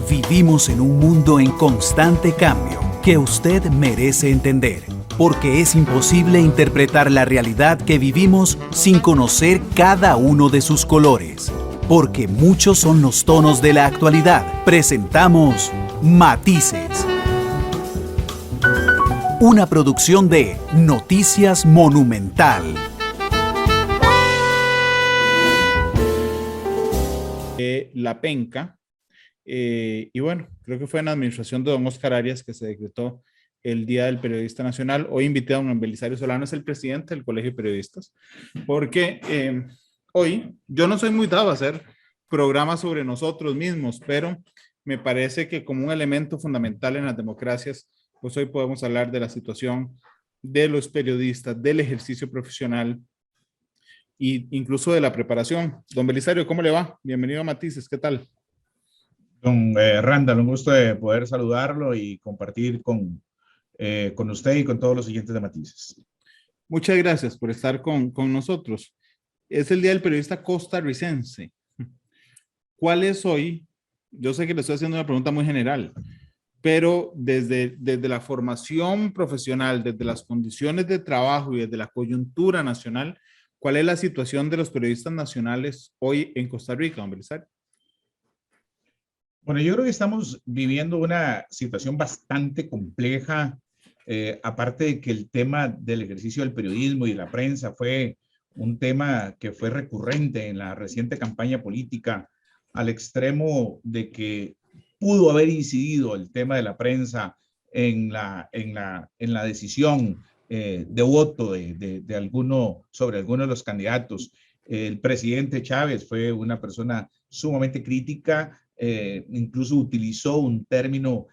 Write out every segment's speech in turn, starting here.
Vivimos en un mundo en constante cambio que usted merece entender, porque es imposible interpretar la realidad que vivimos sin conocer cada uno de sus colores. Porque muchos son los tonos de la actualidad. Presentamos Matices. Una producción de Noticias Monumental. La penca, y bueno, creo que fue en la administración de don Oscar Arias que se decretó el Día del Periodista Nacional. Hoy invité a don Belisario Solano, es el presidente del Colegio de Periodistas, porque hoy yo no soy muy dado a hacer programas sobre nosotros mismos, pero me parece que como un elemento fundamental en las democracias, pues hoy podemos hablar de la situación de los periodistas, del ejercicio profesional e incluso de la preparación. Don Belisario, ¿cómo le va? Bienvenido a Matices, ¿qué tal? Don Randall, un gusto de poder saludarlo y compartir con usted y con todos los siguientes de Matices. Muchas gracias por estar con nosotros. Es el Día del Periodista Costarricense. ¿Cuál es hoy? Yo sé que le estoy haciendo una pregunta muy general, pero desde la formación profesional, desde las condiciones de trabajo y desde la coyuntura nacional, ¿cuál es la situación de los periodistas nacionales hoy en Costa Rica, don Belisario? Bueno, yo creo que estamos viviendo una situación bastante compleja, aparte de que el tema del ejercicio del periodismo y de la prensa fue un tema que fue recurrente en la reciente campaña política, al extremo de que pudo haber incidido el tema de la prensa en la decisión de voto sobre alguno de los candidatos. El presidente Chávez fue una persona sumamente crítica, incluso utilizó un término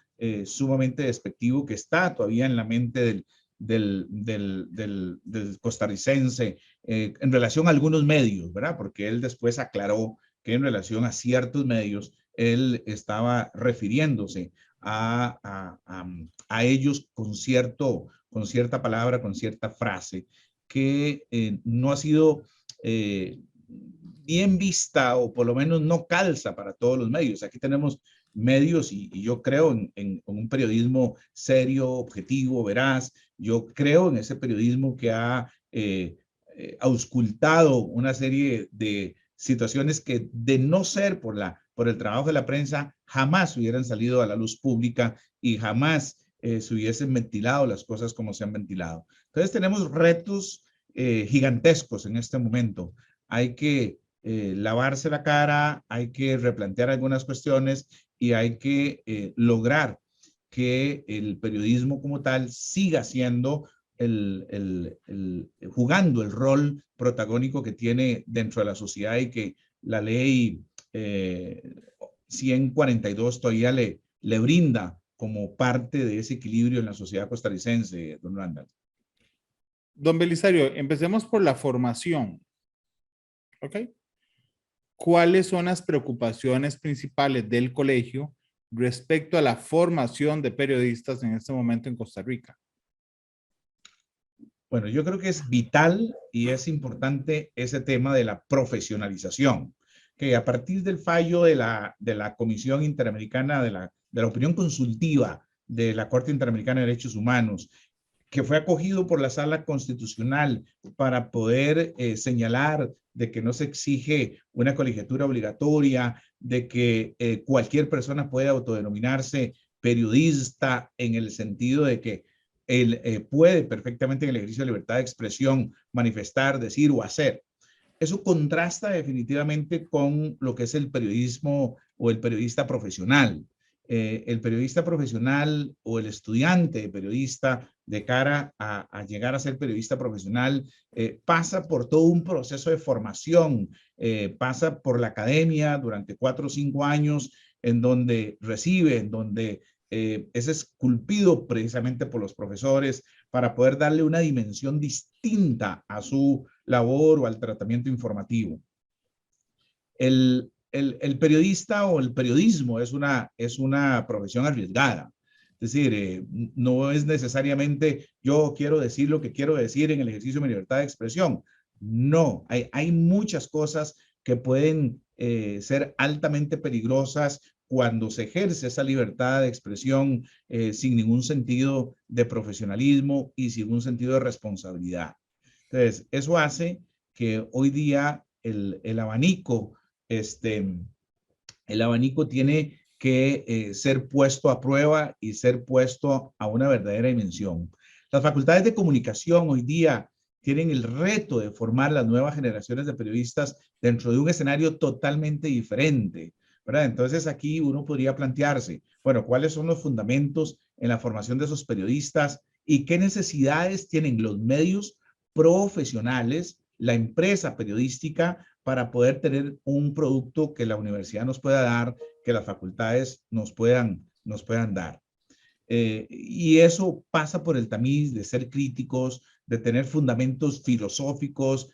sumamente despectivo que está todavía en la mente del costarricense en relación a algunos medios, ¿verdad? Porque él después aclaró que en relación a ciertos medios, él estaba refiriéndose a ellos con cierta palabra, con cierta frase, que no ha sido bien vista o por lo menos no calza para todos los medios. Aquí tenemos medios y yo creo en un periodismo serio, objetivo, veraz. Yo creo en ese periodismo que ha auscultado una serie de situaciones que de no ser por el trabajo de la prensa jamás hubieran salido a la luz pública y jamás se hubiesen ventilado las cosas como se han ventilado. Entonces tenemos retos gigantescos en este momento. Hay que lavarse la cara, hay que replantear algunas cuestiones y hay que lograr que el periodismo como tal siga siendo jugando el rol protagónico que tiene dentro de la sociedad y que la ley 142 todavía le brinda como parte de ese equilibrio en la sociedad costarricense, don Randall. Don Belisario, empecemos por la formación. ¿Ok? ¿Cuáles son las preocupaciones principales del colegio respecto a la formación de periodistas en este momento en Costa Rica? Bueno, yo creo que es vital y es importante ese tema de la profesionalización, que a partir del fallo de la Comisión Interamericana de la Opinión Consultiva de la Corte Interamericana de Derechos Humanos, que fue acogido por la Sala Constitucional para poder señalar de que no se exige una colegiatura obligatoria, de que cualquier persona puede autodenominarse periodista en el sentido de que él puede perfectamente en el ejercicio de libertad de expresión manifestar, decir o hacer. Eso contrasta definitivamente con lo que es el periodismo o el periodista profesional. El periodista profesional o el estudiante de periodista de cara a llegar a ser periodista profesional pasa por todo un proceso de formación, pasa por la academia durante 4 o 5 años en donde recibe, en donde es esculpido precisamente por los profesores para poder darle una dimensión distinta a su labor o al tratamiento informativo. El periodista o el periodismo es una profesión arriesgada. Es decir, no es necesariamente yo quiero decir lo que quiero decir en el ejercicio de mi libertad de expresión. No, hay muchas cosas que pueden ser altamente peligrosas cuando se ejerce esa libertad de expresión sin ningún sentido de profesionalismo y sin un sentido de responsabilidad. Entonces, eso hace que hoy día el abanico tiene que ser puesto a prueba y ser puesto a una verdadera dimensión. Las facultades de comunicación hoy día tienen el reto de formar las nuevas generaciones de periodistas dentro de un escenario totalmente diferente, ¿verdad? Entonces aquí uno podría plantearse, bueno, ¿cuáles son los fundamentos en la formación de esos periodistas y qué necesidades tienen los medios profesionales, la empresa periodística, para poder tener un producto que la universidad nos pueda dar, que las facultades nos puedan dar? Y eso pasa por el tamiz de ser críticos, de tener fundamentos filosóficos,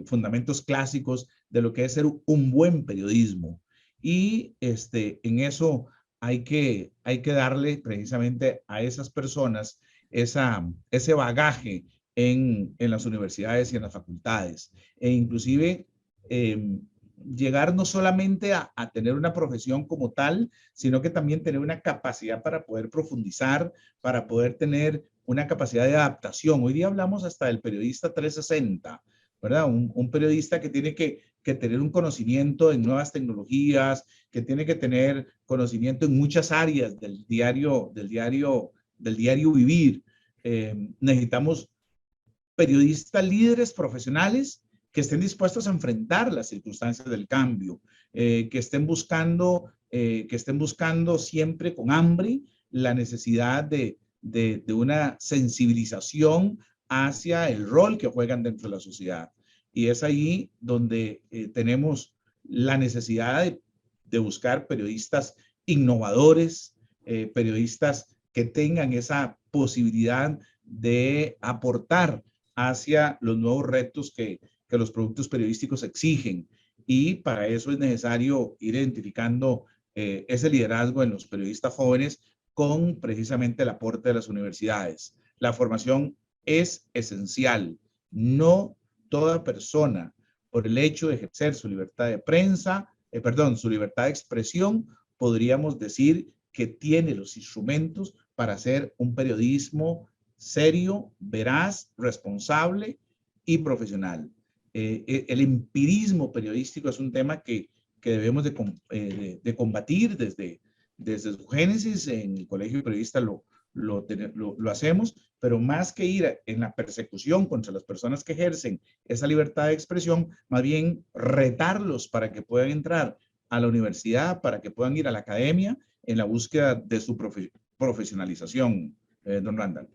fundamentos clásicos de lo que es ser un buen periodismo. Y en eso hay que darle precisamente a esas personas ese bagaje en las universidades y en las facultades. E inclusive llegar no solamente a tener una profesión como tal, sino que también tener una capacidad para poder profundizar, para poder tener una capacidad de adaptación. Hoy día hablamos hasta del periodista 360, ¿verdad? Un periodista que tiene que tener un conocimiento en nuevas tecnologías, que tiene que tener conocimiento en muchas áreas del diario vivir. Necesitamos periodistas líderes profesionales que estén dispuestos a enfrentar las circunstancias del cambio, que estén buscando siempre con hambre la necesidad de una sensibilización hacia el rol que juegan dentro de la sociedad. Y es ahí donde tenemos la necesidad de buscar periodistas innovadores, periodistas que tengan esa posibilidad de aportar hacia los nuevos retos que los productos periodísticos exigen. Y para eso es necesario ir identificando ese liderazgo en los periodistas jóvenes con precisamente el aporte de las universidades. La formación es esencial. No toda persona, por el hecho de ejercer su libertad de prensa, su libertad de expresión, podríamos decir que tiene los instrumentos para hacer un periodismo serio, veraz, responsable y profesional. El empirismo periodístico es un tema que debemos de combatir desde su génesis. En el Colegio de Periodistas lo hacemos, pero más que ir en la persecución contra las personas que ejercen esa libertad de expresión, más bien retarlos para que puedan entrar a la universidad, para que puedan ir a la academia en la búsqueda de su profesionalización, don Randall.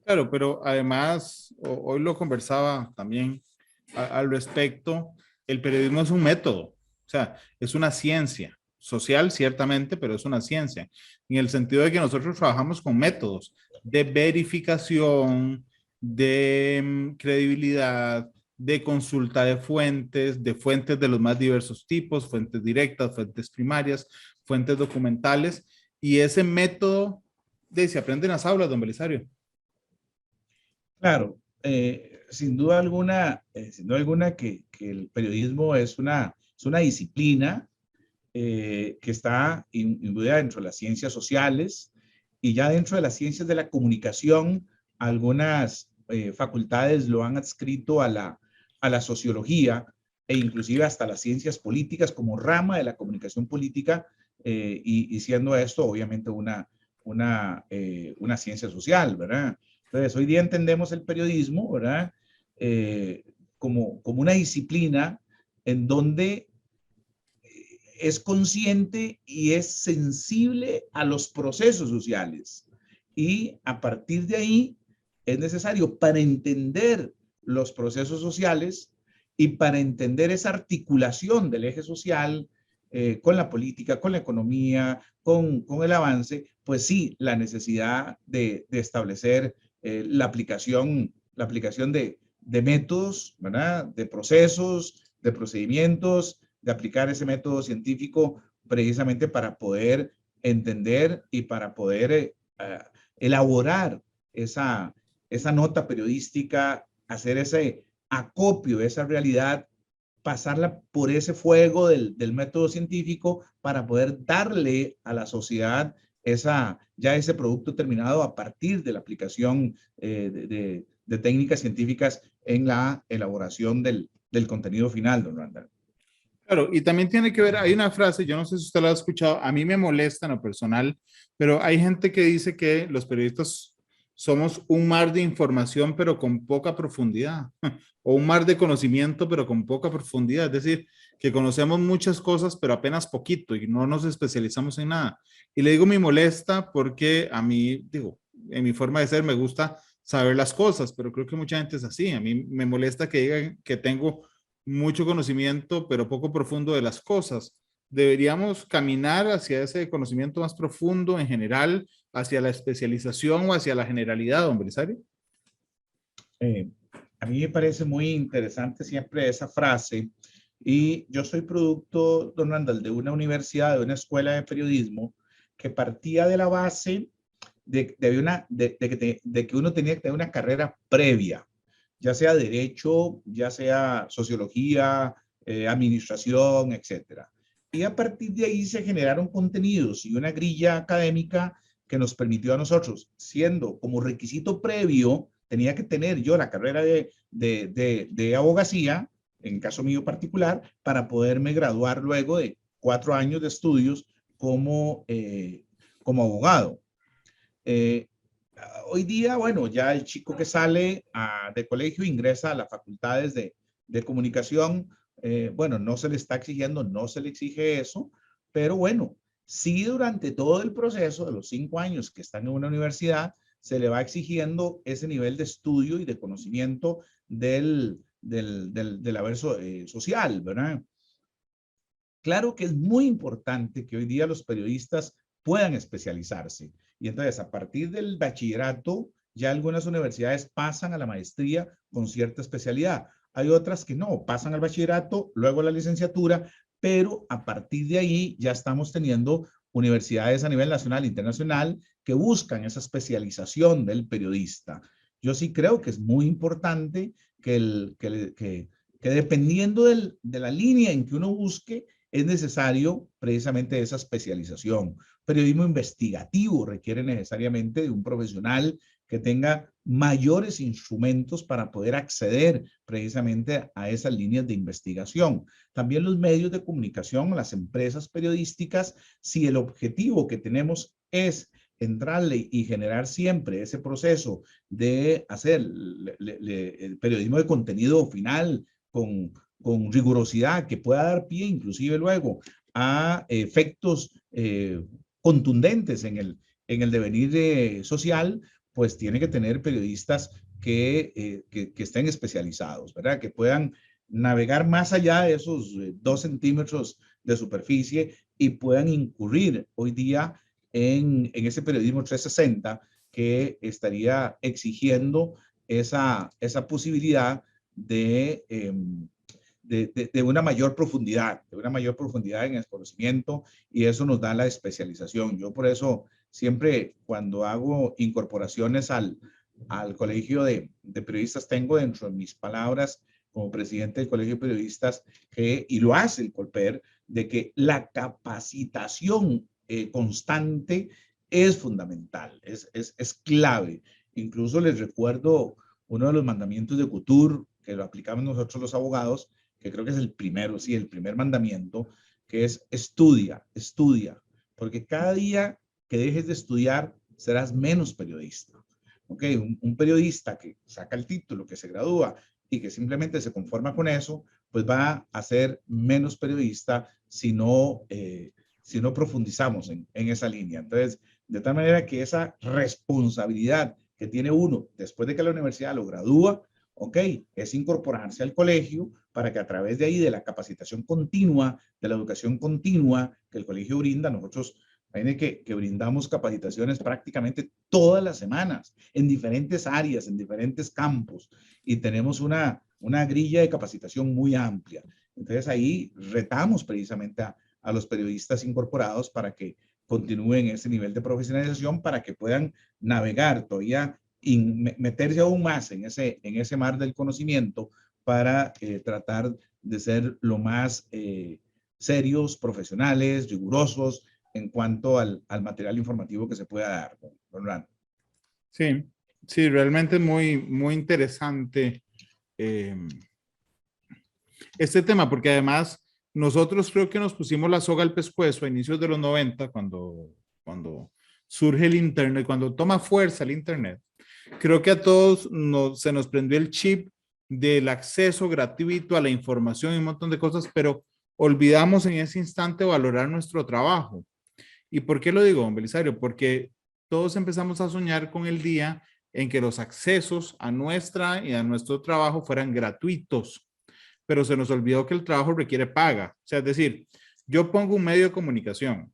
Claro, pero además, hoy lo conversaba también al respecto, el periodismo es un método, o sea, es una ciencia social, ciertamente, pero es una ciencia, en el sentido de que nosotros trabajamos con métodos de verificación, de credibilidad, de consulta de fuentes de los más diversos tipos, fuentes directas, fuentes primarias, fuentes documentales, y ese método se aprende en las aulas, don Belisario. Claro, sin duda alguna que el periodismo es una disciplina que está imbuida dentro de las ciencias sociales, y ya dentro de las ciencias de la comunicación, algunas facultades lo han adscrito a la sociología e inclusive hasta las ciencias políticas como rama de la comunicación política, y siendo esto obviamente una ciencia social, ¿verdad? Entonces, hoy día entendemos el periodismo, ¿verdad? Como una disciplina en donde es consciente y es sensible a los procesos sociales. Y a partir de ahí es necesario, para entender los procesos sociales y para entender esa articulación del eje social con la política, con la economía, con el avance, pues sí, la necesidad de establecer la aplicación de métodos, ¿verdad? De procesos, de procedimientos, de aplicar ese método científico precisamente para poder entender y para poder elaborar esa nota periodística, hacer ese acopio de esa realidad pasarla por ese fuego del método científico para poder darle a la sociedad ya ese producto terminado a partir de la aplicación de técnicas científicas en la elaboración del contenido final, don Randall. Claro, y también tiene que ver, hay una frase, yo no sé si usted la ha escuchado, a mí me molesta en lo personal, pero hay gente que dice que los periodistas somos un mar de información, pero con poca profundidad, o un mar de conocimiento, pero con poca profundidad, es decir, que conocemos muchas cosas, pero apenas poquito y no nos especializamos en nada. Y le digo, me molesta porque a mí, digo, en mi forma de ser me gusta saber las cosas, pero creo que mucha gente es así. A mí me molesta que digan que tengo mucho conocimiento, pero poco profundo de las cosas. Deberíamos caminar hacia ese conocimiento más profundo en general, hacia la especialización o hacia la generalidad, don Belisario. A mí me parece muy interesante siempre esa frase, y yo soy producto, don Randall, de una universidad, de una escuela de periodismo que partía de la base de que uno tenía que tener una carrera previa, ya sea derecho, ya sea sociología, administración, etcétera. Y a partir de ahí se generaron contenidos y una grilla académica que nos permitió a nosotros, siendo como requisito previo, tenía que tener yo la carrera de abogacía, en caso mío particular, para poderme graduar luego de 4 años de estudios como abogado. Hoy día, bueno, ya el chico que sale de colegio ingresa a las facultades de comunicación. Bueno, no se le está exigiendo, no se le exige eso, pero bueno, sí durante todo el proceso de los 5 años que están en una universidad, se le va exigiendo ese nivel de estudio y de conocimiento del haber social, ¿verdad? Claro que es muy importante que hoy día los periodistas puedan especializarse. Y entonces, a partir del bachillerato, ya algunas universidades pasan a la maestría con cierta especialidad. Hay otras que no, pasan al bachillerato, luego a la licenciatura, pero a partir de ahí ya estamos teniendo universidades a nivel nacional e internacional que buscan esa especialización del periodista. Yo sí creo que es muy importante que dependiendo de la línea en que uno busque, es necesario precisamente esa especialización. Periodismo investigativo requiere necesariamente de un profesional que tenga mayores instrumentos para poder acceder precisamente a esas líneas de investigación. También los medios de comunicación, las empresas periodísticas, si el objetivo que tenemos es entrarle y generar siempre ese proceso de hacer el periodismo de contenido final con rigurosidad que pueda dar pie inclusive luego a efectos contundentes en el devenir social, pues tiene que tener periodistas que estén especializados, ¿verdad? Que puedan navegar más allá de esos 2 centímetros de superficie y puedan incurrir hoy día en ese periodismo 360 que estaría exigiendo esa posibilidad de una mayor profundidad, en el conocimiento, y eso nos da la especialización. Yo por eso siempre cuando hago incorporaciones al colegio de periodistas, tengo dentro de mis palabras como presidente del colegio de periodistas y lo hace el Colper, de que la capacitación constante es fundamental, es clave. Incluso les recuerdo uno de los mandamientos de Couture, que lo aplicamos nosotros los abogados, que creo que es el primero, sí, el primer mandamiento, que es estudia, porque cada día que dejes de estudiar serás menos periodista. ¿Ok? Un periodista que saca el título, que se gradúa y que simplemente se conforma con eso, pues va a ser menos periodista si no profundizamos en esa línea. Entonces, de tal manera que esa responsabilidad que tiene uno después de que la universidad lo gradúa, ok, es incorporarse al colegio para que a través de ahí, de la capacitación continua, de la educación continua que el colegio brinda, nosotros que brindamos capacitaciones prácticamente todas las semanas en diferentes áreas, en diferentes campos, y tenemos una grilla de capacitación muy amplia. Entonces ahí retamos precisamente a los periodistas incorporados para que continúen ese nivel de profesionalización, para que puedan navegar todavía y meterse aún más en ese mar del conocimiento, para tratar de ser lo más serios, profesionales, rigurosos en cuanto al material informativo que se pueda dar, don Orlando. Sí, sí, realmente muy, muy interesante este tema, porque además nosotros creo que nos pusimos la soga al pescuezo a inicios de los 90, cuando surge el Internet, cuando toma fuerza el Internet. Creo que a todos se nos prendió el chip del acceso gratuito a la información y un montón de cosas, pero olvidamos en ese instante valorar nuestro trabajo. ¿Y por qué lo digo, don Belisario? Porque todos empezamos a soñar con el día en que los accesos a nuestra y a nuestro trabajo fueran gratuitos, pero se nos olvidó que el trabajo requiere paga. O sea, es decir, yo pongo un medio de comunicación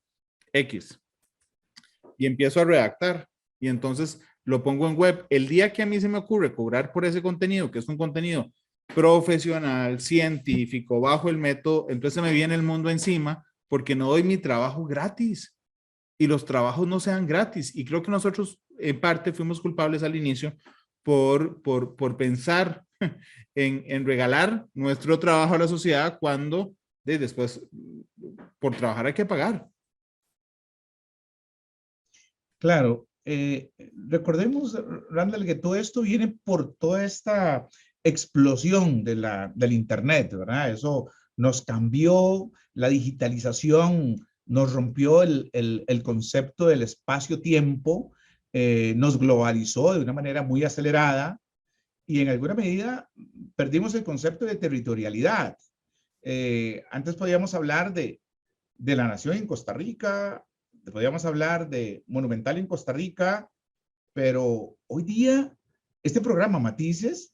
X y empiezo a redactar y entonces lo pongo en web. El día que a mí se me ocurre cobrar por ese contenido, que es un contenido profesional, científico, bajo el método, entonces me viene el mundo encima porque no doy mi trabajo gratis y los trabajos no sean gratis. Y creo que nosotros en parte fuimos culpables al inicio por pensar en regalar nuestro trabajo a la sociedad cuando después por trabajar hay que pagar. Claro, recordemos, Randall, que todo esto viene por toda esta explosión del Internet, ¿verdad? Eso nos cambió, la digitalización nos rompió el concepto del espacio-tiempo, nos globalizó de una manera muy acelerada y en alguna medida perdimos el concepto de territorialidad. Antes podíamos hablar de la nación en Costa Rica, podríamos hablar de Monumental en Costa Rica, pero hoy día este programa Matices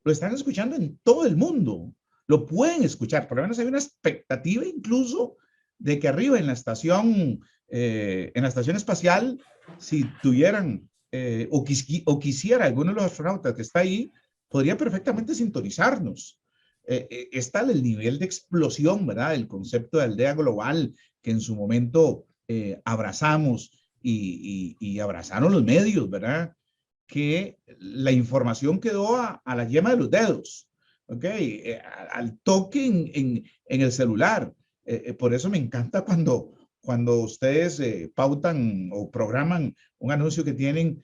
lo están escuchando en todo el mundo. Lo pueden escuchar, por lo menos hay una expectativa incluso de que arriba en la estación espacial, si tuvieran o quisiera alguno de los astronautas que está ahí, podría perfectamente sintonizarnos. Está el nivel de explosión, ¿verdad? El concepto de aldea global que en su momento abrazamos y abrazaron los medios, ¿verdad? Que la información quedó a la yema de los dedos, ¿ok? Al toque en el celular. Por eso me encanta cuando ustedes pautan o programan un anuncio que tienen,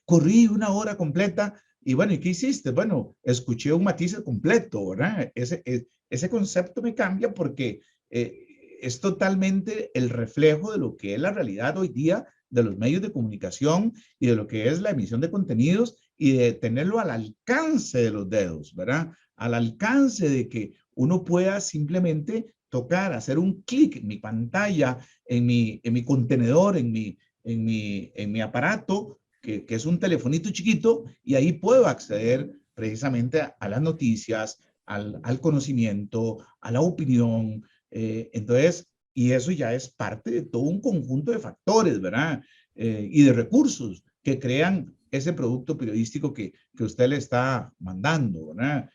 corrí una hora completa y bueno, ¿y qué hiciste? Bueno, escuché un matiz completo, ¿verdad? Ese concepto me cambia porque es totalmente el reflejo de lo que es la realidad hoy día de los medios de comunicación y de lo que es la emisión de contenidos y de tenerlo al alcance de los dedos, ¿verdad? Al alcance de que uno pueda simplemente tocar, hacer un clic en mi pantalla, en mi contenedor, en mi aparato, que es un telefonito chiquito, y ahí puedo acceder precisamente a las noticias, al conocimiento, a la opinión. Entonces, y eso ya es parte de todo un conjunto de factores, ¿verdad? Y de recursos que crean ese producto periodístico que usted le está mandando, ¿verdad?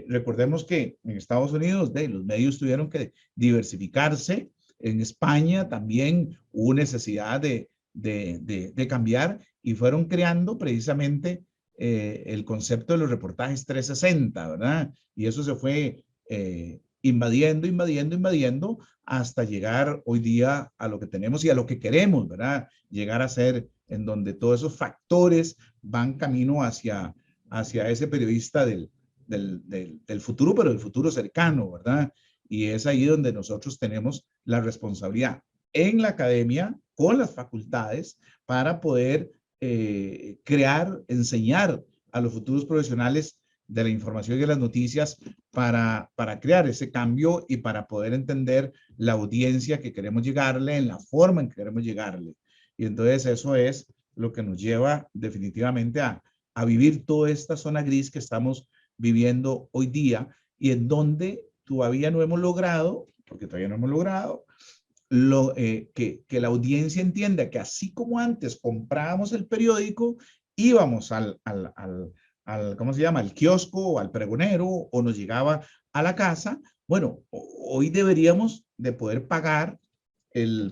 Recordemos que en Estados Unidos los medios tuvieron que diversificarse. En España también hubo necesidad de cambiar y fueron creando precisamente el concepto de los reportajes 360, ¿verdad? Y eso se fue invadiendo hasta llegar hoy día a lo que tenemos y a lo que queremos, ¿verdad? Llegar a ser en donde todos esos factores van camino hacia ese periodista del futuro, pero del futuro cercano, ¿verdad? Y es ahí donde nosotros tenemos la responsabilidad en la academia, con las facultades, para poder crear, enseñar a los futuros profesionales de la información y de las noticias para crear ese cambio y para poder entender la audiencia que queremos llegarle, en la forma en que queremos llegarle. Y entonces eso es lo que nos lleva definitivamente a vivir toda esta zona gris que estamos viviendo hoy día y en donde todavía no hemos logrado, porque todavía no hemos logrado, que la audiencia entienda que así como antes comprábamos el periódico, íbamos ¿cómo se llama? Al kiosco o al pregonero o nos llegaba a la casa. Bueno, hoy deberíamos de poder pagar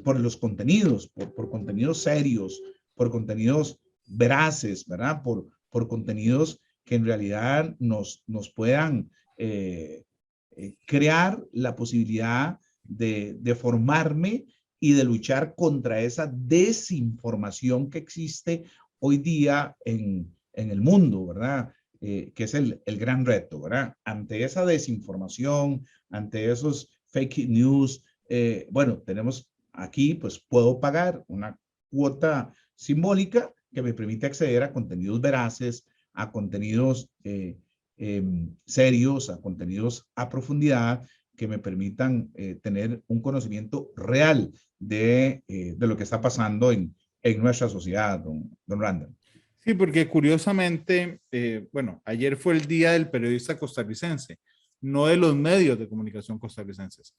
por los contenidos, por contenidos serios, por contenidos veraces, ¿verdad? Por contenidos que en realidad nos puedan crear la posibilidad de formarme y de luchar contra esa desinformación que existe hoy día en el mundo, ¿verdad? Que es el gran reto, ¿verdad? Ante esa desinformación, ante esos fake news, bueno, tenemos aquí, pues puedo pagar una cuota simbólica que me permite acceder a contenidos veraces, a contenidos serios, a contenidos a profundidad que me permitan tener un conocimiento real de lo que está pasando en nuestra sociedad, don Randall. Sí, porque curiosamente, bueno, ayer fue el Día del Periodista Costarricense, no de los medios de comunicación costarricenses.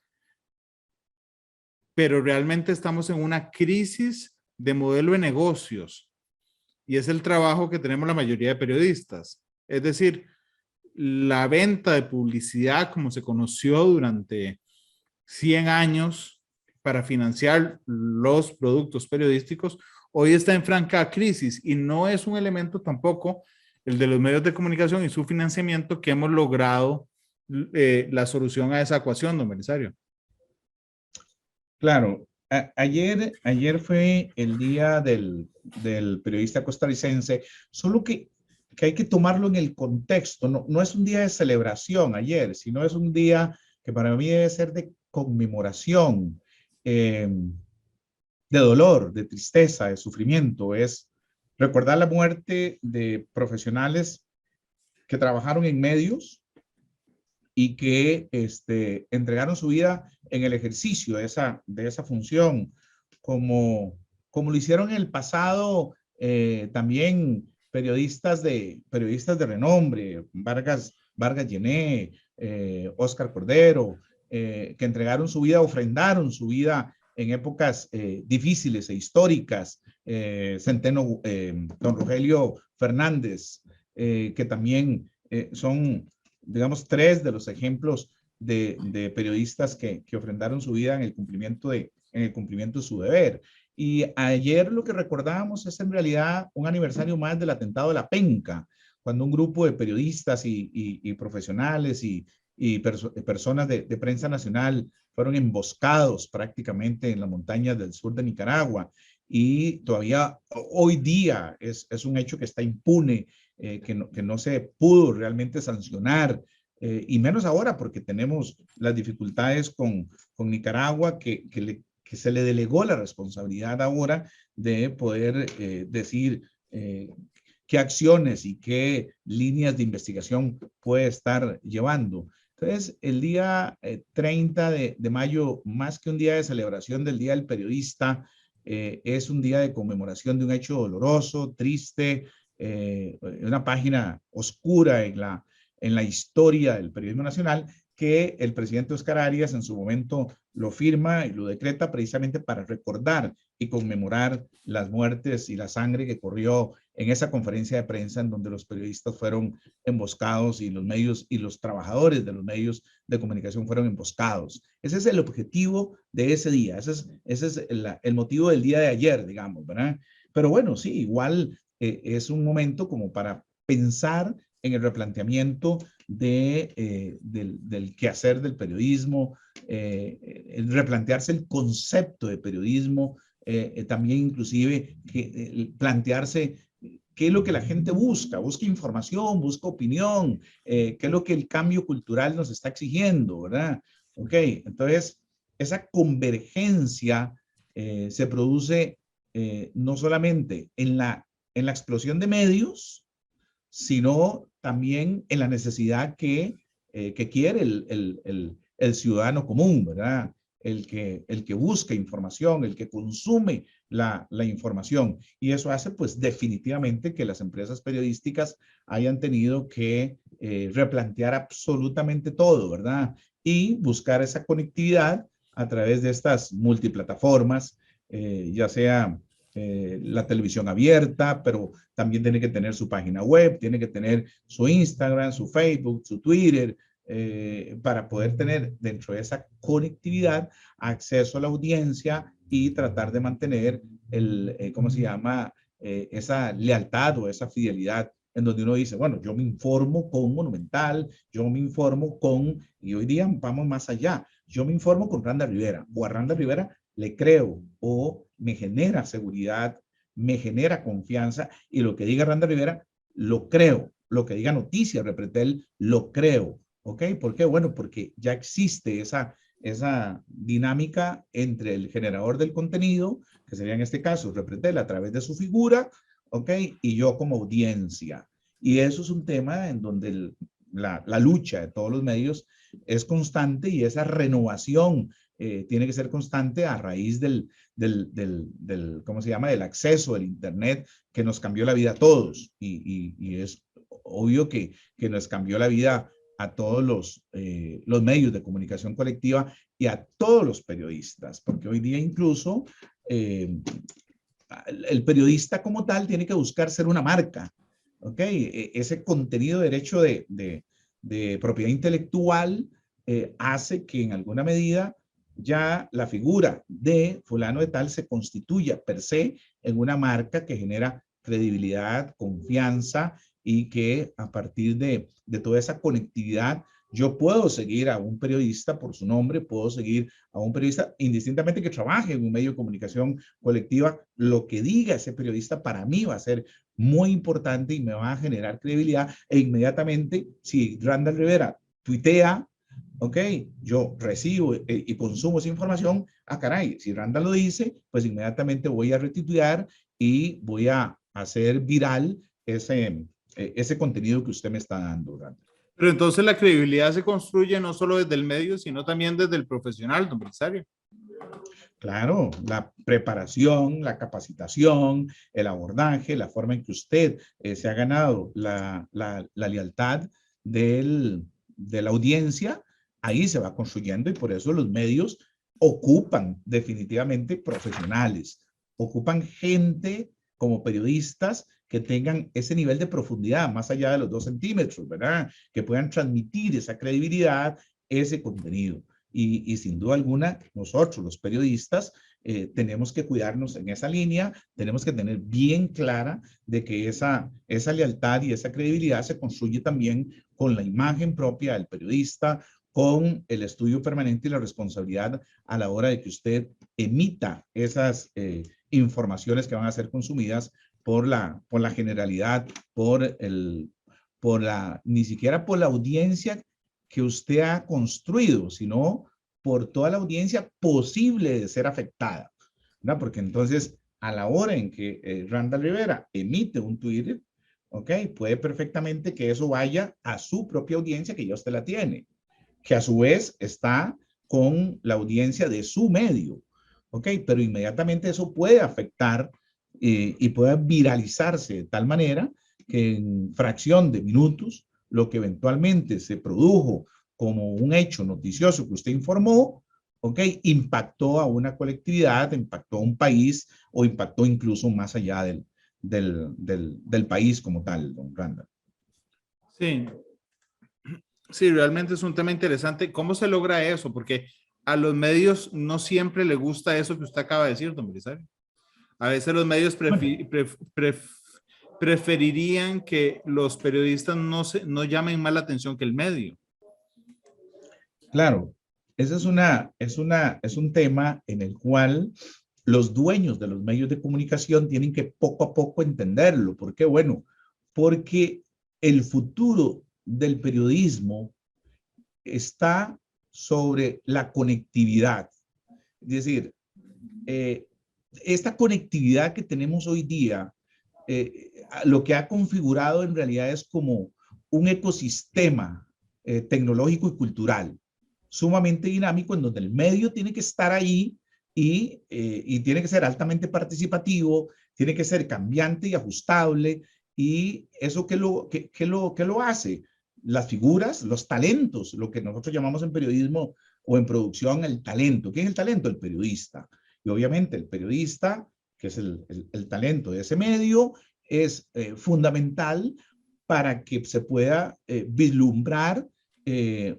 Pero realmente estamos en una crisis de modelo de negocios y es el trabajo que tenemos la mayoría de periodistas. Es decir, la venta de publicidad como se conoció durante 100 años para financiar los productos periodísticos, hoy está en franca crisis y no es un elemento tampoco el de los medios de comunicación y su financiamiento que hemos logrado la solución a esa ecuación, don Belisario. Claro, ayer fue el día del periodista costarricense, solo que hay que tomarlo en el contexto. No es un día de celebración ayer, sino es un día que para mí debe ser de conmemoración, de dolor, de tristeza, de sufrimiento. Es recordar la muerte de profesionales que trabajaron en medios y que entregaron su vida en el ejercicio de esa función, como lo hicieron en el pasado también periodistas de renombre, Vargas Llené, Óscar Cordero, que entregaron su vida, ofrendaron su vida en épocas difíciles e históricas, Centeno, don Rogelio Fernández, que también son, digamos, tres de los ejemplos de periodistas que ofrendaron su vida en el cumplimiento de su deber. Y ayer lo que recordábamos es en realidad un aniversario más del atentado de la Penca, cuando un grupo de periodistas y profesionales y personas de prensa nacional fueron emboscados prácticamente en las montañas del sur de Nicaragua. Y todavía hoy día es un hecho que está impune, que no se pudo realmente sancionar, y menos ahora porque tenemos las dificultades con Nicaragua, que se le delegó la responsabilidad ahora de poder decir qué acciones y qué líneas de investigación puede estar llevando. Entonces, el día 30 de mayo, más que un día de celebración del Día del Periodista, es un día de conmemoración de un hecho doloroso, triste, una página oscura en la historia del periodismo nacional, que el presidente Óscar Arias en su momento lo firma y lo decreta precisamente para recordar y conmemorar las muertes y la sangre que corrió en esa conferencia de prensa en donde los periodistas fueron emboscados y los medios y los trabajadores de los medios de comunicación fueron emboscados. Ese es el objetivo de ese día, ese es el motivo del día de ayer, digamos, ¿verdad? Pero bueno, sí, igual es un momento como para pensar en el replanteamiento del quehacer del periodismo, el replantearse el concepto de periodismo, también inclusive plantearse qué es lo que la gente busca información, busca opinión, qué es lo que el cambio cultural nos está exigiendo, ¿verdad? Ok, entonces esa convergencia se produce no solamente en la explosión de medios, sino también en la necesidad que quiere el ciudadano común, ¿verdad? El que busca información, el que consume la información. Y eso hace, pues, definitivamente que las empresas periodísticas hayan tenido que replantear absolutamente todo, ¿verdad? Y buscar esa conectividad a través de estas multiplataformas, ya sea la televisión abierta, pero también tiene que tener su página web, tiene que tener su Instagram, su Facebook, su Twitter, para poder tener dentro de esa conectividad acceso a la audiencia y tratar de mantener ¿cómo se llama? Esa lealtad o esa fidelidad en donde uno dice, bueno, yo me informo con Monumental, yo me informo con, y hoy día vamos más allá, yo me informo con Randa Rivera, o a Randa Rivera le creo, o me genera seguridad, me genera confianza, y lo que diga Randa Rivera, lo creo, lo que diga Noticias Repretel, lo creo, ¿ok? ¿Por qué? Bueno, porque ya existe esa dinámica entre el generador del contenido, que sería en este caso Repretel a través de su figura, ¿ok? Y yo como audiencia. Y eso es un tema en donde la lucha de todos los medios es constante, y esa renovación tiene que ser constante a raíz ¿cómo se llama? Del acceso del Internet, que nos cambió la vida a todos. Y es obvio que nos cambió la vida a todos los medios de comunicación colectiva y a todos los periodistas, porque hoy día incluso el periodista como tal tiene que buscar ser una marca, ¿ok? Ese contenido de derecho de propiedad intelectual hace que en alguna medida ya la figura de fulano de tal se constituya per se en una marca que genera credibilidad, confianza, y que a partir de toda esa conectividad yo puedo seguir a un periodista por su nombre, puedo seguir a un periodista indistintamente que trabaje en un medio de comunicación colectiva. Lo que diga ese periodista para mí va a ser muy importante y me va a generar credibilidad, e inmediatamente si Randall Rivera tuitea, ok, yo recibo y consumo esa información, caray, si Randall lo dice, pues inmediatamente voy a retuitear y voy a hacer viral ese contenido que usted me está dando, Randall. Pero entonces la credibilidad se construye no solo desde el medio, sino también desde el profesional, don Belisario. Claro, la preparación, la capacitación, el abordaje, la forma en que usted se ha ganado la lealtad de la audiencia, ahí se va construyendo, y por eso los medios ocupan definitivamente profesionales, ocupan gente como periodistas que tengan ese nivel de profundidad más allá de los 2 centímetros, ¿verdad? Que puedan transmitir esa credibilidad, ese contenido. Y sin duda alguna, nosotros los periodistas tenemos que cuidarnos en esa línea, tenemos que tener bien clara de que esa lealtad y esa credibilidad se construye también con la imagen propia del periodista, con el estudio permanente y la responsabilidad a la hora de que usted emita esas informaciones que van a ser consumidas por la generalidad, ni siquiera por la audiencia que usted ha construido, sino por toda la audiencia posible de ser afectada, ¿verdad? Porque entonces, a la hora en que Randall Rivera emite un Twitter, ¿ok? Puede perfectamente que eso vaya a su propia audiencia, que ya usted la tiene, que a su vez está con la audiencia de su medio, ¿ok? Pero inmediatamente eso puede afectar y puede viralizarse de tal manera que en fracción de minutos, lo que eventualmente se produjo como un hecho noticioso que usted informó, ¿ok? Impactó a una colectividad, impactó a un país, o impactó incluso más allá del país como tal, don Randall. Sí. Sí, realmente es un tema interesante. ¿Cómo se logra eso? Porque a los medios no siempre le gusta eso que usted acaba de decir, don Belisario. A veces los medios preferirían que los periodistas no llamen más la atención que el medio. Claro, ese es un tema en el cual los dueños de los medios de comunicación tienen que poco a poco entenderlo. ¿Por qué? Bueno, porque el futuro del periodismo está sobre la conectividad. Es decir, esta conectividad que tenemos hoy día, lo que ha configurado en realidad es como un ecosistema tecnológico y cultural sumamente dinámico, en donde el medio tiene que estar ahí y tiene que ser altamente participativo, tiene que ser cambiante y ajustable. ¿Y eso qué lo hace? Las figuras, los talentos, lo que nosotros llamamos en periodismo o en producción el talento. ¿Qué es el talento? El periodista. Y obviamente el periodista, que es el talento de ese medio, es fundamental para que se pueda vislumbrar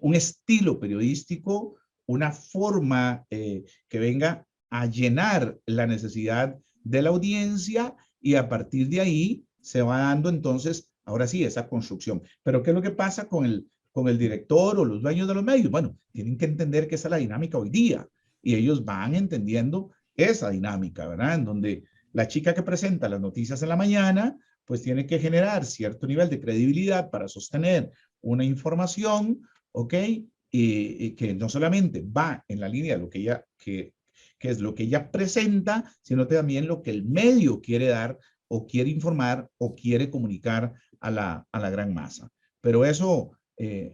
un estilo periodístico, una forma que venga a llenar la necesidad de la audiencia, y a partir de ahí se va dando entonces ahora sí, esa construcción. Pero ¿qué es lo que pasa con el director o los dueños de los medios? Bueno, tienen que entender que esa es la dinámica hoy día y ellos van entendiendo esa dinámica, ¿verdad? En donde la chica que presenta las noticias en la mañana, pues tiene que generar cierto nivel de credibilidad para sostener una información, ¿ok? Y que no solamente va en la línea de lo que ella, que es lo que ella presenta, sino también lo que el medio quiere dar o quiere informar o quiere comunicar a la gran masa. Pero eso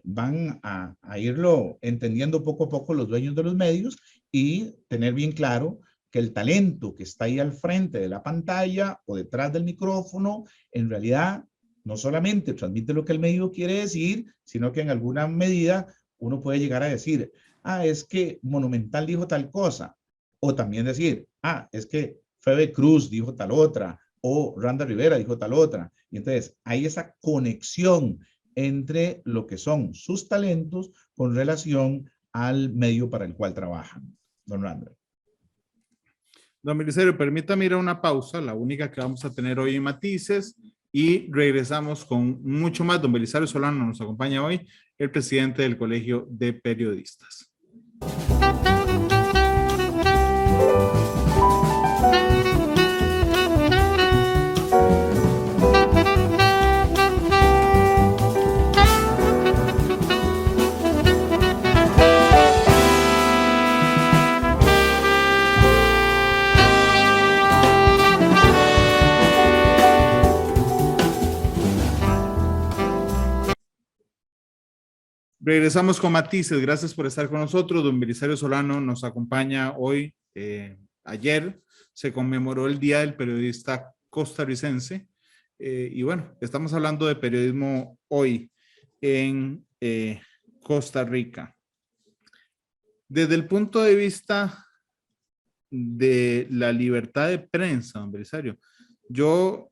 van a irlo entendiendo poco a poco los dueños de los medios y tener bien claro que el talento que está ahí al frente de la pantalla o detrás del micrófono, en realidad no solamente transmite lo que el medio quiere decir, sino que en alguna medida uno puede llegar a decir, es que Monumental dijo tal cosa, o también decir, es que Febe Cruz dijo tal otra, o Randa Rivera dijo tal otra. Y entonces hay esa conexión entre lo que son sus talentos con relación al medio para el cual trabajan. Don Randa. Don Belisario, permítame ir a una pausa, la única que vamos a tener hoy en Matices, y regresamos con mucho más. Don Belisario Solano nos acompaña hoy, el presidente del Colegio de Periodistas. Regresamos con Matices. Gracias por estar con nosotros. Don Belisario Solano nos acompaña hoy. Ayer se conmemoró el Día del Periodista Costarricense. Y bueno, estamos hablando de periodismo hoy en Costa Rica. Desde el punto de vista de la libertad de prensa, don Belisario, yo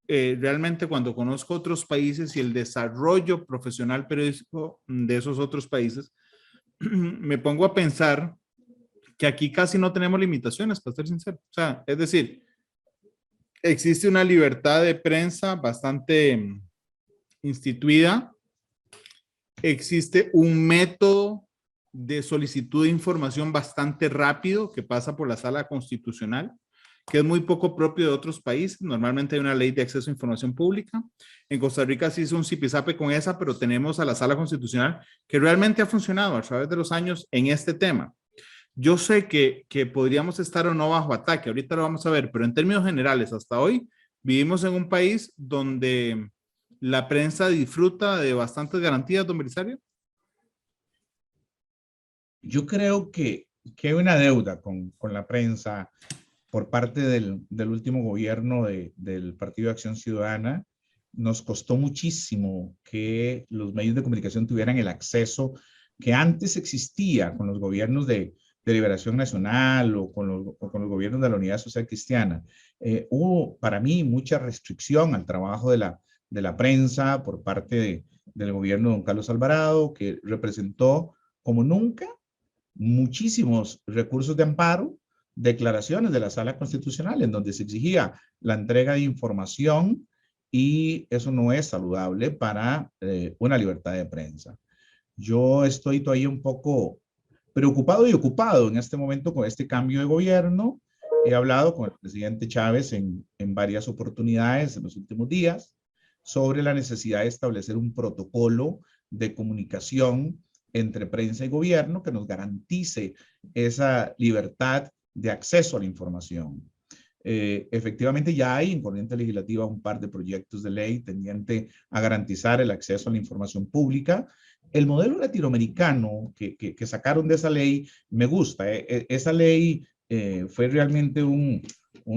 realmente cuando conozco otros países y el desarrollo profesional periodístico de esos otros países, me pongo a pensar que aquí casi no tenemos limitaciones, para ser sincero. O sea, es decir, existe una libertad de prensa bastante instituida, existe un método de solicitud de información bastante rápido que pasa por la sala constitucional, que es muy poco propio de otros países. Normalmente hay una ley de acceso a información pública. En Costa Rica sí hizo un zipizape con esa, pero tenemos a la sala constitucional que realmente ha funcionado a través de los años en este tema. Yo sé que podríamos estar o no bajo ataque, ahorita lo vamos a ver, pero en términos generales, hasta hoy vivimos en un país donde la prensa disfruta de bastantes garantías, don Belisario. Yo creo que hay una deuda con la prensa por parte del último gobierno del Partido de Acción Ciudadana. Nos costó muchísimo que los medios de comunicación tuvieran el acceso que antes existía con los gobiernos de Liberación Nacional o con los gobiernos de la Unidad Social Cristiana. Hubo para mí mucha restricción al trabajo de la prensa por parte del gobierno de don Carlos Alvarado, que representó como nunca muchísimos recursos de amparo, declaraciones de la Sala Constitucional en donde se exigía la entrega de información, y eso no es saludable para una libertad de prensa. Yo estoy todavía un poco preocupado y ocupado en este momento con este cambio de gobierno. He hablado con el presidente Chávez en varias oportunidades en los últimos días sobre la necesidad de establecer un protocolo de comunicación entre prensa y gobierno que nos garantice esa libertad de acceso a la información. Efectivamente ya hay en corriente legislativa un par de proyectos de ley tendiente a garantizar el acceso a la información pública. El modelo latinoamericano que sacaron de esa ley me gusta. Esa ley fue realmente un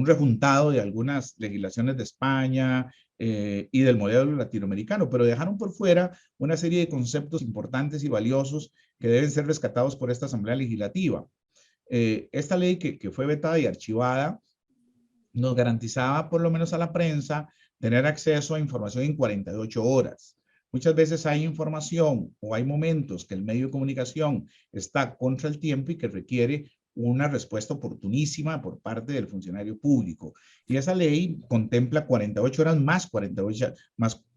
rejuntado de algunas legislaciones de España y del modelo latinoamericano, pero dejaron por fuera una serie de conceptos importantes y valiosos que deben ser rescatados por esta Asamblea Legislativa. Esta ley que fue vetada y archivada nos garantizaba, por lo menos a la prensa, tener acceso a información en 48 horas. Muchas veces hay información o hay momentos que el medio de comunicación está contra el tiempo y que requiere una respuesta oportunísima por parte del funcionario público. Y esa ley contempla 48 horas más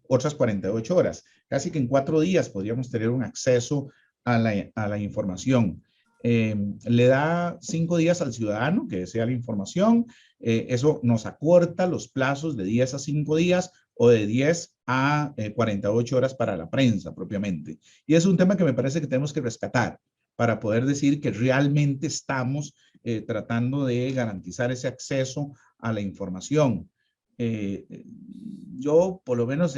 otras 48 horas. Casi que en 4 días podríamos tener un acceso a la información. Le da 5 días al ciudadano que desea la información. Eso nos acorta los plazos de 10 a 5 días o de 10 a 48 horas para la prensa propiamente. Y es un tema que me parece que tenemos que rescatar para poder decir que realmente estamos tratando de garantizar ese acceso a la información. Yo, por lo menos,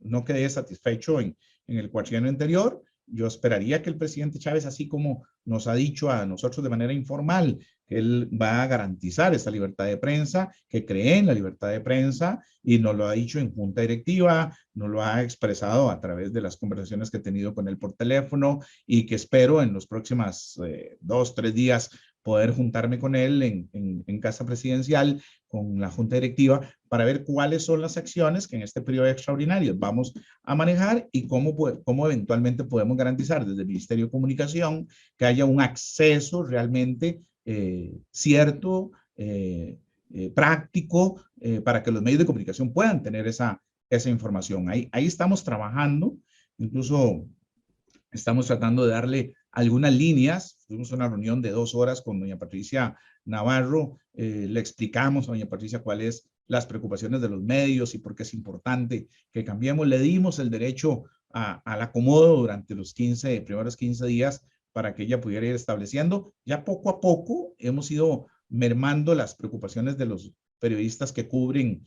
no quedé satisfecho en el cuatrienio anterior. Yo esperaría que el presidente Chávez, así como nos ha dicho a nosotros de manera informal, que él va a garantizar esta libertad de prensa, que cree en la libertad de prensa, y nos lo ha dicho en junta directiva, nos lo ha expresado a través de las conversaciones que he tenido con él por teléfono, y que espero en los próximos 2, 3 días poder juntarme con él en Casa Presidencial, con la junta directiva, para ver cuáles son las acciones que en este periodo extraordinario vamos a manejar y cómo eventualmente podemos garantizar desde el Ministerio de Comunicación que haya un acceso realmente cierto, práctico, para que los medios de comunicación puedan tener esa información. Ahí estamos trabajando, incluso estamos tratando de darle algunas líneas. Tuvimos una reunión de 2 horas con doña Patricia Navarro, le explicamos a doña Patricia cuáles las preocupaciones de los medios y por qué es importante que cambiemos. Le dimos el derecho al acomodo durante los primeros 15 días para que ella pudiera ir estableciendo. Ya poco a poco hemos ido mermando las preocupaciones de los periodistas que cubren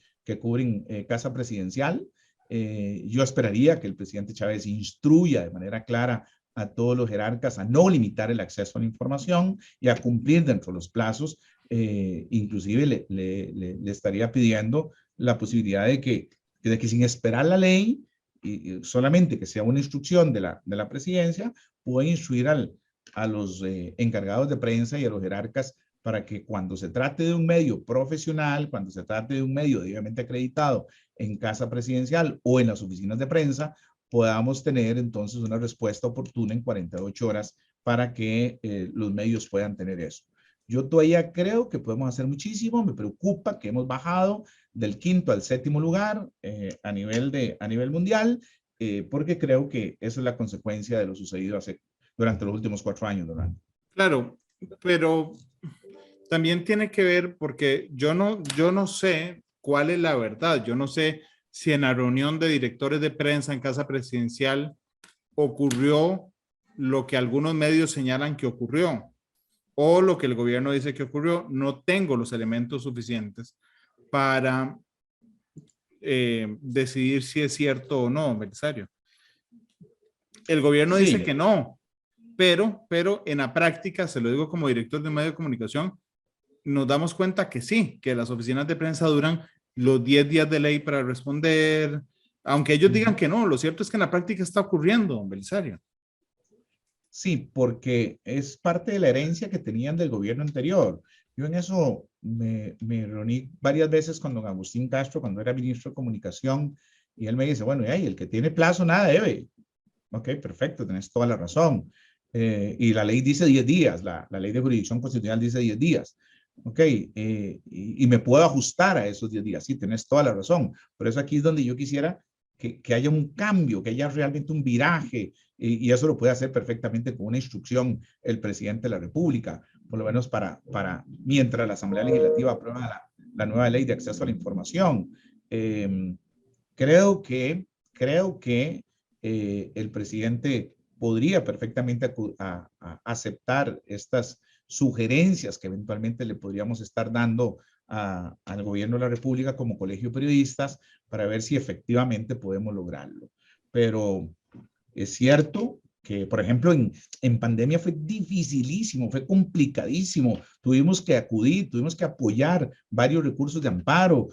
Casa Presidencial. Yo esperaría que el presidente Chávez instruya de manera clara a todos los jerarcas a no limitar el acceso a la información y a cumplir dentro de los plazos. Inclusive le estaría pidiendo la posibilidad de que sin esperar la ley, y solamente que sea una instrucción de la presidencia, pueda instruir a los encargados de prensa y a los jerarcas para que cuando se trate de un medio profesional, cuando se trate de un medio debidamente acreditado en Casa Presidencial o en las oficinas de prensa, podamos tener entonces una respuesta oportuna en 48 horas para que los medios puedan tener eso. Yo todavía creo que podemos hacer muchísimo. Me preocupa que hemos bajado del 5º al 7º lugar a nivel mundial, porque creo que esa es la consecuencia de lo sucedido durante los últimos 4 años, Donald. Claro, pero también tiene que ver porque yo no sé cuál es la verdad. Yo no sé si en la reunión de directores de prensa en Casa Presidencial ocurrió lo que algunos medios señalan que ocurrió o lo que el gobierno dice que ocurrió. No tengo los elementos suficientes para decidir si es cierto o no, Belisario. El gobierno dice que no, pero en la práctica, se lo digo como director de un medio de comunicación, nos damos cuenta que sí, que las oficinas de prensa duran los 10 días de ley para responder, aunque ellos digan que no. Lo cierto es que en la práctica está ocurriendo, Belisario. Sí, porque es parte de la herencia que tenían del gobierno anterior. Yo en eso me reuní varias veces con don Agustín Castro cuando era ministro de Comunicación, y él me dice, bueno, el que tiene plazo nada debe. Ok, perfecto, tenés toda la razón. Y la ley dice 10 días, la ley de jurisdicción constitucional dice 10 días. Ok, y me puedo ajustar a esos 10 días. Sí, tenés toda la razón. Por eso aquí es donde yo quisiera que haya un cambio, que haya realmente un viraje, y eso lo puede hacer perfectamente con una instrucción el presidente de la República, por lo menos para mientras la Asamblea Legislativa aprueba la nueva ley de acceso a la información. Creo que el presidente podría perfectamente aceptar estas sugerencias que eventualmente le podríamos estar dando al gobierno de la República como colegio de periodistas para ver si efectivamente podemos lograrlo. Pero es cierto que, por ejemplo, en pandemia fue dificilísimo, fue complicadísimo. Tuvimos que acudir, tuvimos que apoyar varios recursos de amparo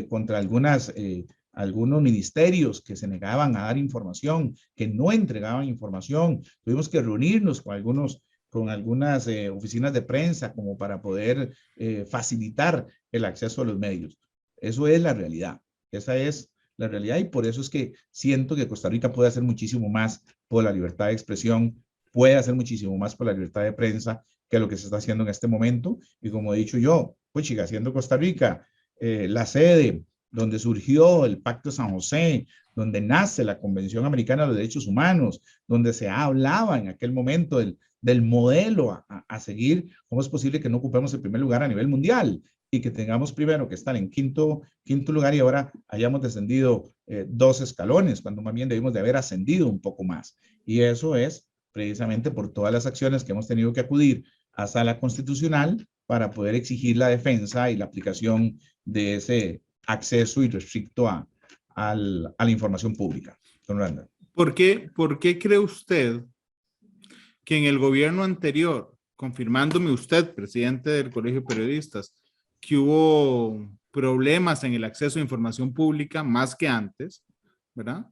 contra algunos ministerios que se negaban a dar información, que no entregaban información. Tuvimos que reunirnos con algunas oficinas de prensa como para poder facilitar el acceso a los medios. Eso es la realidad. Esa es la realidad, y por eso es que siento que Costa Rica puede hacer muchísimo más por la libertad de expresión, puede hacer muchísimo más por la libertad de prensa que lo que se está haciendo en este momento. Y como he dicho yo, pues chica, siendo Costa Rica la sede donde surgió el Pacto de San José, donde nace la Convención Americana de los Derechos Humanos, donde se hablaba en aquel momento del modelo a seguir, cómo es posible que no ocupemos el primer lugar a nivel mundial y que tengamos primero que estar en quinto lugar y ahora hayamos descendido 2 escalones, cuando más bien debimos de haber ascendido un poco más. Y eso es precisamente por todas las acciones que hemos tenido que acudir a Sala Constitucional para poder exigir la defensa y la aplicación de ese acceso irrestricto a la información pública. Don Randall. ¿Por qué cree usted que en el gobierno anterior, confirmándome usted, presidente del Colegio de Periodistas, que hubo problemas en el acceso a información pública más que antes, ¿verdad?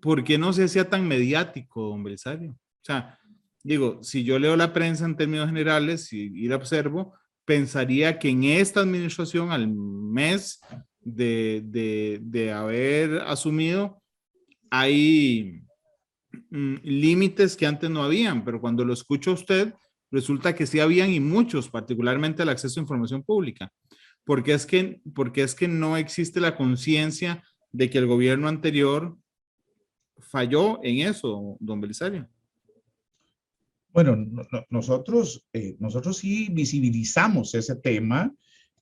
¿Por qué no se hacía tan mediático, don Belisario? O sea, digo, si yo leo la prensa en términos generales y la observo, pensaría que en esta administración, al mes de haber asumido, hay límites que antes no habían, pero cuando lo escucho a usted, resulta que sí habían y muchos, particularmente el acceso a información pública. Porque es que no existe la conciencia de que el gobierno anterior falló en eso, don Belisario. Bueno, nosotros sí visibilizamos ese tema,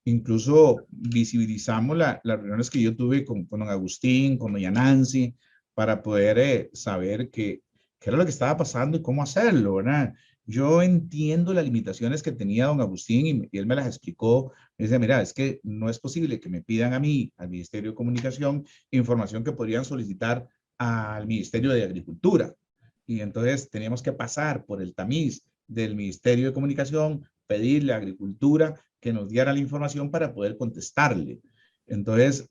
incluso visibilizamos las reuniones que yo tuve con don Agustín, con doña Nancy, para poder saber qué era lo que estaba pasando y cómo hacerlo, ¿verdad? Yo entiendo las limitaciones que tenía don Agustín y él me las explicó. Me dice, mira, es que no es posible que me pidan a mí, al Ministerio de Comunicación, información que podrían solicitar al Ministerio de Agricultura. Y entonces teníamos que pasar por el tamiz del Ministerio de Comunicación, pedirle a Agricultura que nos diera la información para poder contestarle. Entonces,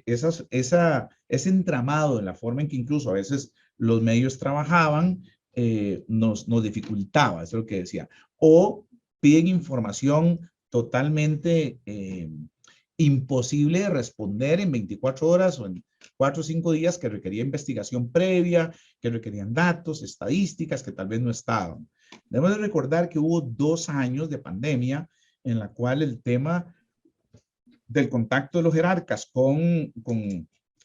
ese entramado en la forma en que incluso a veces los medios trabajaban, nos dificultaba, eso es lo que decía. O piden información totalmente imposible de responder en 24 horas o en 4 o 5 días, que requería investigación previa, que requerían datos, estadísticas que tal vez no estaban. Debemos de recordar que hubo 2 años de pandemia en la cual el tema del contacto de los jerarcas con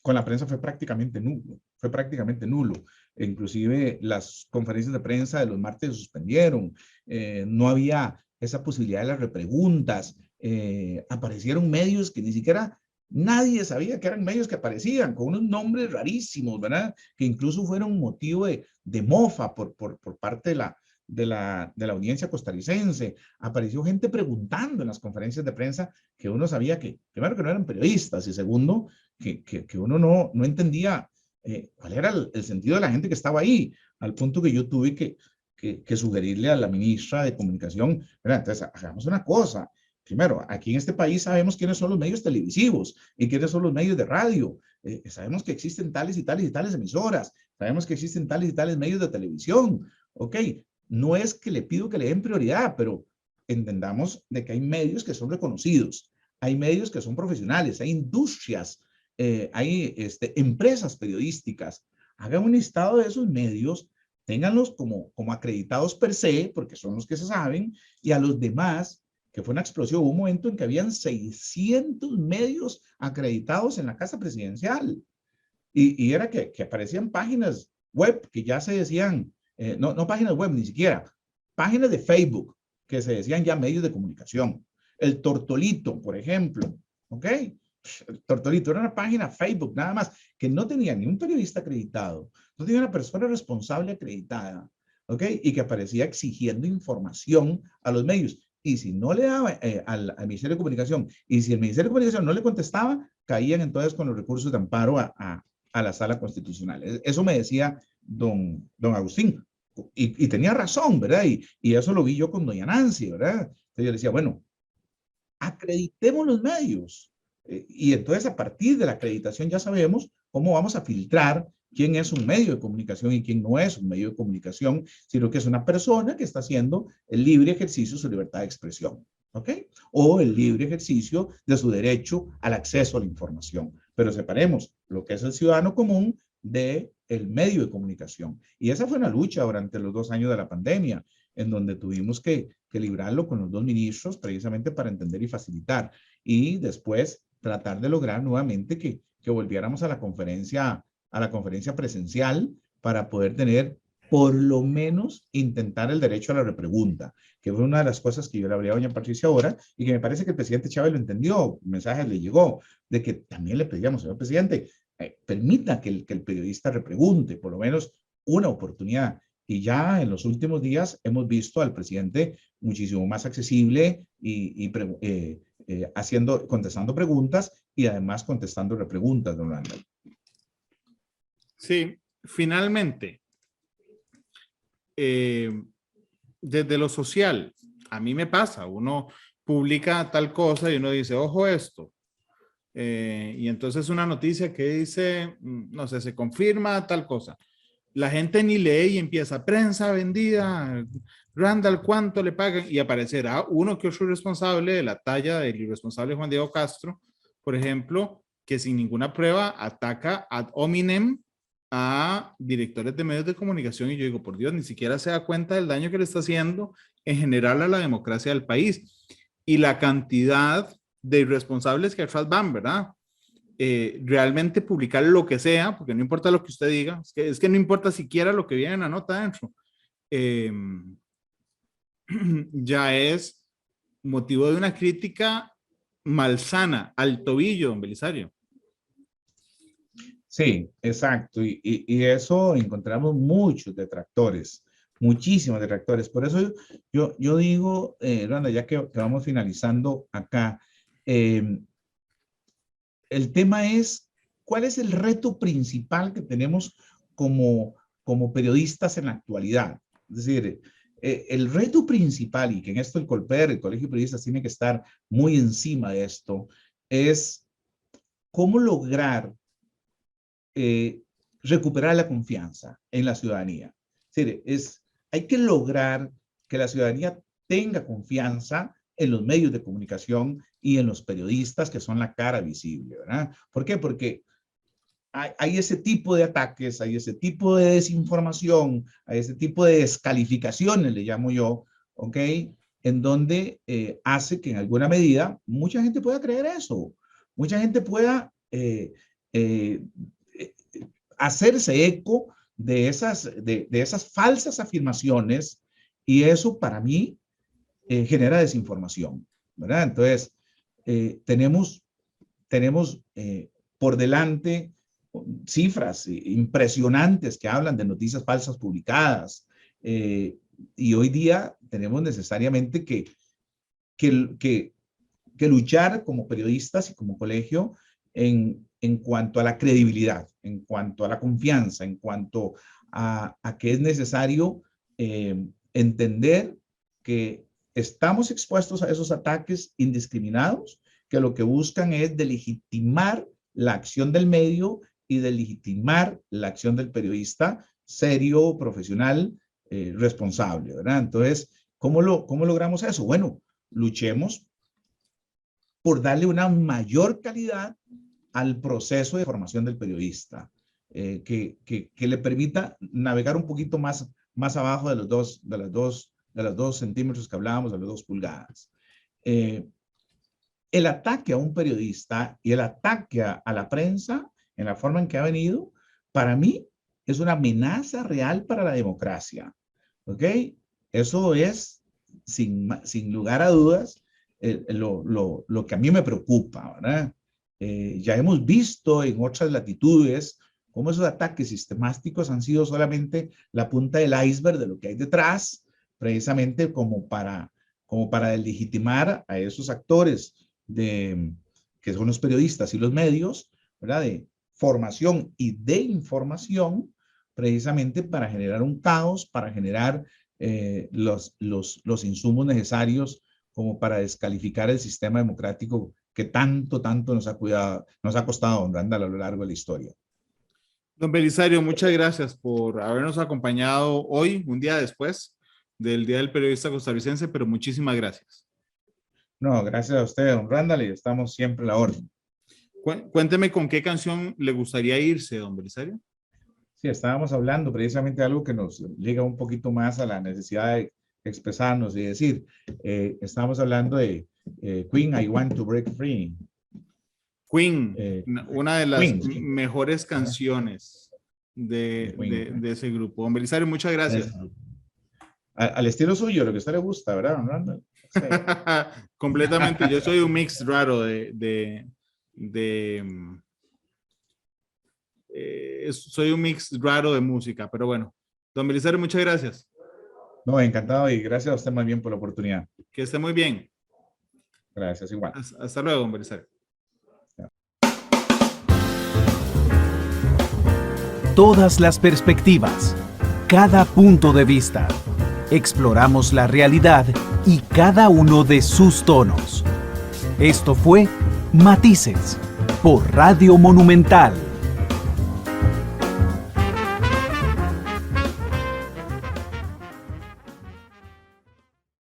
la prensa fue prácticamente nulo. Inclusive las conferencias de prensa de los martes se suspendieron. No había esa posibilidad de las repreguntas. Aparecieron medios que ni siquiera nadie sabía que eran medios que aparecían, con unos nombres rarísimos, ¿verdad? Que incluso fueron motivo de mofa por parte de la audiencia costarricense. Apareció gente preguntando en las conferencias de prensa que uno sabía que, primero, que no eran periodistas, y segundo, que uno no entendía cuál era el sentido de la gente que estaba ahí, al punto que yo tuve que sugerirle a la ministra de Comunicación, ¿verdad? Entonces, hagamos una cosa. Primero, aquí en este país sabemos quiénes son los medios televisivos y quiénes son los medios de radio. Sabemos que existen tales y tales y tales emisoras. Sabemos que existen tales y tales medios de televisión. Ok, no es que le pido que le den prioridad, pero entendamos de que hay medios que son reconocidos. Hay medios que son profesionales. Hay industrias. Hay empresas periodísticas. Hagan un listado de esos medios. Ténganlos como acreditados per se, porque son los que se saben, y a los demás, que fue una explosión. Hubo un momento en que habían 600 medios acreditados en la Casa Presidencial. Y era que aparecían páginas web que ya se decían, no páginas web ni siquiera, páginas de Facebook que se decían ya medios de comunicación. El Tortolito, por ejemplo, ¿ok? El Tortolito era una página Facebook nada más, que no tenía ni un periodista acreditado, no tenía una persona responsable acreditada, ¿ok? Y que aparecía exigiendo información a los medios. Y si no le daba al Ministerio de Comunicación, y si el Ministerio de Comunicación no le contestaba, caían entonces con los recursos de amparo a la Sala Constitucional. Eso me decía don Agustín. Y tenía razón, ¿verdad? Y eso lo vi yo con doña Nancy, ¿verdad? Entonces yo le decía, bueno, acreditemos los medios. Y entonces a partir de la acreditación ya sabemos cómo vamos a filtrar quién es un medio de comunicación y quién no es un medio de comunicación, sino que es una persona que está haciendo el libre ejercicio de su libertad de expresión, ¿ok? O el libre ejercicio de su derecho al acceso a la información. Pero separemos lo que es el ciudadano común del medio de comunicación. Y esa fue una lucha durante los 2 años de la pandemia, en donde tuvimos que librarlo con los 2 ministros precisamente para entender y facilitar. Y después tratar de lograr nuevamente que volviéramos a la conferencia presencial para poder tener, por lo menos, intentar el derecho a la repregunta, que fue una de las cosas que yo le hablé a doña Patricia ahora y que me parece que el presidente Chávez lo entendió, el mensaje le llegó, de que también le pedíamos, señor presidente, permita que el periodista repregunte, por lo menos una oportunidad. Y ya en los últimos días hemos visto al presidente muchísimo más accesible y contestando preguntas y además contestando repreguntas, don Randall. Sí, finalmente, desde lo social, a mí me pasa, uno publica tal cosa y uno dice, ojo esto. Y entonces una noticia que dice, no sé, se confirma tal cosa. La gente ni lee y empieza, prensa vendida, Randall, ¿cuánto le pagan? Y aparecerá uno que otro responsable de la talla del irresponsable Juan Diego Castro, por ejemplo, que sin ninguna prueba ataca ad hominem a directores de medios de comunicación. Y yo digo, por Dios, ni siquiera se da cuenta del daño que le está haciendo en general a la democracia del país. Y la cantidad de irresponsables que atrás van, ¿verdad? Realmente publicar lo que sea, porque no importa lo que usted diga, es que no importa siquiera lo que viene en la nota adentro, ya es motivo de una crítica malsana al tobillo, don Belisario. Sí, exacto, y eso encontramos muchos detractores, muchísimos detractores. Por eso yo digo, Randa, ya que vamos finalizando acá, el tema es, ¿cuál es el reto principal que tenemos como periodistas en la actualidad? Es decir, el reto principal, y que en esto el Colper, el Colegio de Periodistas, tiene que estar muy encima de esto, es cómo lograr recuperar la confianza en la ciudadanía. Es decir, hay que lograr que la ciudadanía tenga confianza en los medios de comunicación y en los periodistas que son la cara visible, ¿verdad? ¿Por qué? Porque hay ese tipo de ataques, hay ese tipo de desinformación, hay ese tipo de descalificaciones, le llamo yo, ¿ok? En donde hace que en alguna medida mucha gente pueda creer eso, mucha gente pueda hacerse eco de esas falsas afirmaciones, y eso para mí genera desinformación, ¿verdad? Entonces, tenemos por delante cifras impresionantes que hablan de noticias falsas publicadas, y hoy día tenemos necesariamente que luchar como periodistas y como colegio en cuanto a la credibilidad, en cuanto a la confianza, en cuanto a que es necesario entender que estamos expuestos a esos ataques indiscriminados, que lo que buscan es delegitimar la acción del medio y delegitimar la acción del periodista serio, profesional, responsable, ¿verdad? Entonces, ¿cómo logramos eso? Bueno, luchemos por darle una mayor calidad al proceso de formación del periodista, que le permita navegar un poquito más abajo de los dos centímetros que hablábamos, de las 2 pulgadas. El ataque a un periodista y el ataque a la prensa, en la forma en que ha venido, para mí es una amenaza real para la democracia. ¿Ok? Eso es, sin lugar a dudas, lo que a mí me preocupa, ¿verdad? Ya hemos visto en otras latitudes cómo esos ataques sistemáticos han sido solamente la punta del iceberg de lo que hay detrás, precisamente como para delegitimar a esos actores que son los periodistas y los medios, ¿verdad? De formación y de información, precisamente para generar un caos, para generar los insumos necesarios como para descalificar el sistema democrático que tanto nos ha costado, don Randall, a lo largo de la historia. Don Belisario, muchas gracias por habernos acompañado hoy, un día después del Día del Periodista Costarricense, pero muchísimas gracias. No, gracias a usted, don Randall, y estamos siempre a la orden. Cuénteme con qué canción le gustaría irse, don Belisario. Sí, estábamos hablando precisamente de algo que nos liga un poquito más a la necesidad de expresarnos y decir, estábamos hablando de Queen, I Want to Break Free. Queen, una de las Queen, sí. mejores canciones de ese grupo. Don Belisario, muchas gracias. Al estilo suyo, lo que a usted le gusta, ¿verdad, don Randall? Sí. Completamente. Yo soy un mix raro soy un mix raro de música, pero bueno. Don Belisario, muchas gracias. No, encantado y gracias a usted más bien por la oportunidad. Que esté muy bien. Gracias, igual. Hasta luego, don Belisario. Todas las perspectivas, cada punto de vista. Exploramos la realidad y cada uno de sus tonos. Esto fue Matices por Radio Monumental.